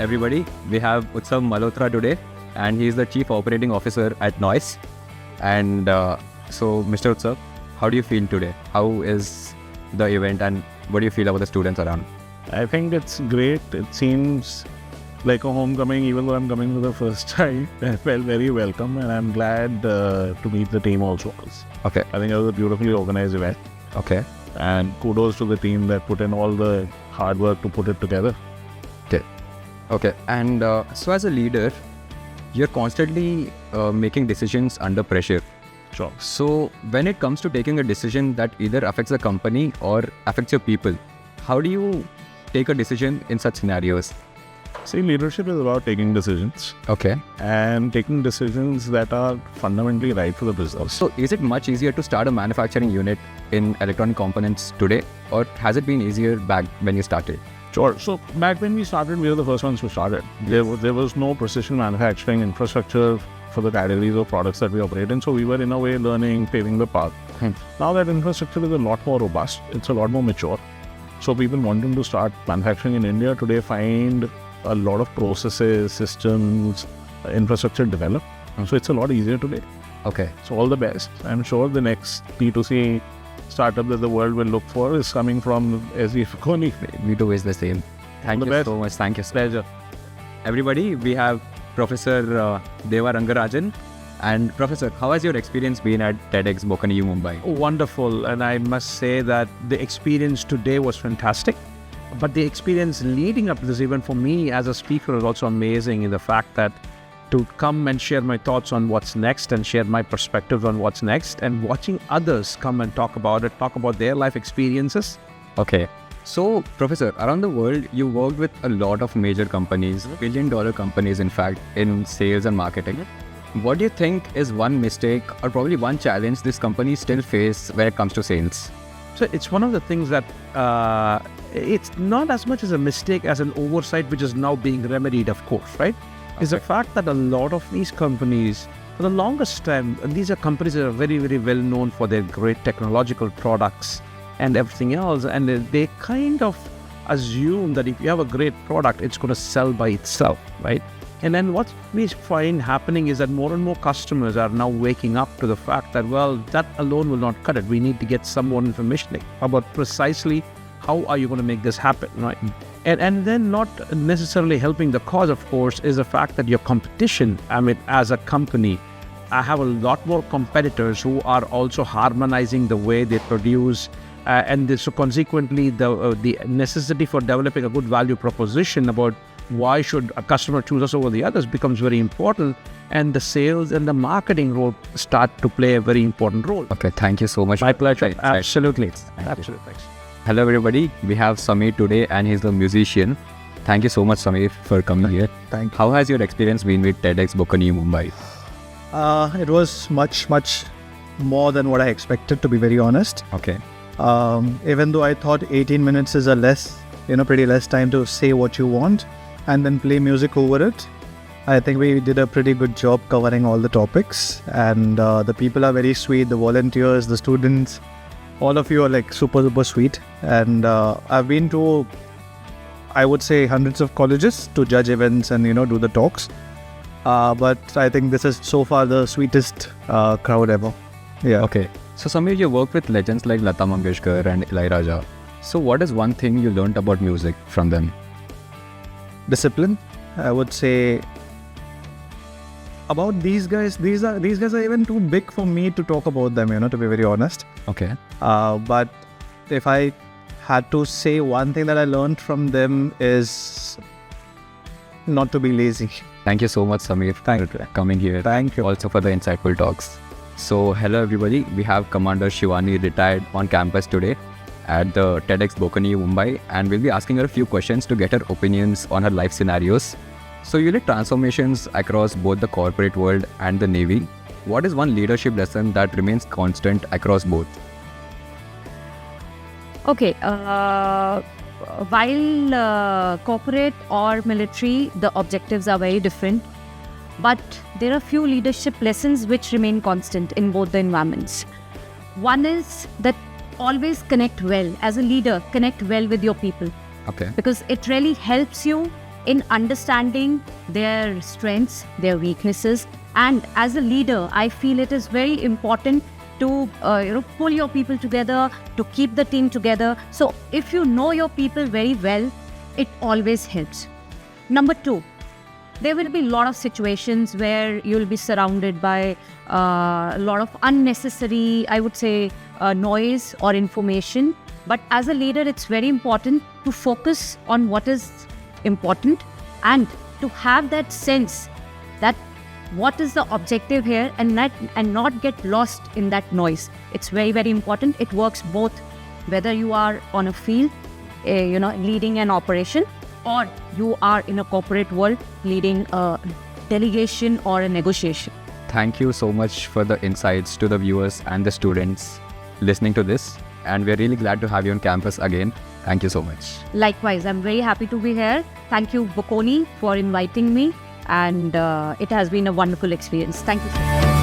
everybody. We have Utsav Malhotra today, and he is the Chief Operating Officer at Noise. And so, Mr. Utsav, how do you feel today? How is the event, and what do you feel about the students around? I think it's great. It seems like a homecoming, even though I'm coming for the first time. I felt very welcome, and I'm glad to meet the team also. Okay. I think it was a beautifully organized event. Okay. And kudos to the team that put in all the hard work to put it together. Okay. And so as a leader, you're constantly making decisions under pressure. Sure. So when it comes to taking a decision that either affects the company or affects your people, how do you take a decision in such scenarios? See, leadership is about taking decisions. Okay. And taking decisions that are fundamentally right for the business. So is it much easier to start a manufacturing unit in electronic components today, or has it been easier back when you started? Sure. So back when we started, we were the first ones who started. There was no precision manufacturing infrastructure for the categories of products that we operate in. So we were in a way learning, paving the path. Now that infrastructure is a lot more robust. It's a lot more mature. So people wanting to start manufacturing in India today find a lot of processes, systems, infrastructure developed. So it's a lot easier today. Okay. So all the best. I'm sure the next P2C startup that the world will look for is coming from Bocconi. We do is the same. Thank you so much. Thank you. Pleasure. Everybody, we have Professor Deva Rangarajan. And Professor, how has your experience been at TEDxBocconiUMumbai? Wonderful, and I must say that the experience today was fantastic. But the experience leading up to this event for me as a speaker is also amazing in the fact that to come and share my thoughts on what's next and share my perspective on what's next, and watching others come and talk about it, talk about their life experiences. Okay. So, Professor, around the world, you worked with a lot of major companies, billion-dollar companies, in fact, in sales and marketing. What do you think is one mistake or probably one challenge this company still face when it comes to sales? So it's one of the things that it's not as much as a mistake as an oversight, which is now being remedied, of course, right? Is the fact that a lot of these companies, for the longest time, and these are companies that are very, very well known for their great technological products and everything else, and they kind of assume that if you have a great product, it's going to sell by itself, right? And then what we find happening is that more and more customers are now waking up to the fact that, well, that alone will not cut it. We need to get some more information about precisely how are you going to make this happen, right? And then not necessarily helping the cause, of course, is the fact that your competition, I mean, as a company, I have a lot more competitors who are also harmonizing the way they produce. So consequently, the necessity for developing a good value proposition about why should a customer choose us over the others becomes very important, and the sales and the marketing role start to play a very important role. Okay, thank you so much. My pleasure. Absolutely. Absolutely. Thanks. Hello everybody, we have Samir today, and he's the musician. Thank you so much, Samir, for coming here. Thank you. How has your experience been with TEDxBocconiUMumbai? It was much more than what I expected, to be very honest. Okay. Even though I thought 18 minutes is pretty less time to say what you want and then play music over it, I think we did a pretty good job covering all the topics, and the people are very sweet, the volunteers, the students, all of you are like super sweet. And I've been to, I would say, hundreds of colleges to judge events and do the talks, but I think this is so far the sweetest crowd ever. Yeah. Okay. So Samir, you worked with legends like Lata Mangeshkar and Ilaiyaraaja. So what is one thing you learned about music from them? Discipline, I would say. About these guys are even too big for me to talk about them, to be very honest. Okay. But if I had to say one thing that I learned from them is not to be lazy. Thank you so much, Samir, for coming here. Thank you. Also for the insightful talks. So hello everybody, we have Commander Shivani retired on campus today at the TEDxBocconiUMumbai, and we'll be asking her a few questions to get her opinions on her life scenarios. So you led transformations across both the corporate world and the Navy. What is one leadership lesson that remains constant across both? Okay, while corporate or military, the objectives are very different, but there are few leadership lessons which remain constant in both the environments. One is that always connect well. As a leader, connect well with your people. Okay. Because it really helps you in understanding their strengths, their weaknesses. And as a leader, I feel it is very important to pull your people together, to keep the team together. So if you know your people very well, it always helps. Number 2, there will be a lot of situations where you'll be surrounded by a lot of unnecessary, I would say, noise or information. But as a leader, it's very important to focus on what is important and to have that sense that what is the objective here and not get lost in that noise. It's very, very important. It works both whether you are on a field, leading an operation, or you are in a corporate world leading a delegation or a negotiation. Thank you so much for the insights to the viewers and the students listening to this. And we're really glad to have you on campus again. Thank you so much. Likewise, I'm very happy to be here. Thank you, Bocconi, for inviting me. And it has been a wonderful experience. Thank you so much.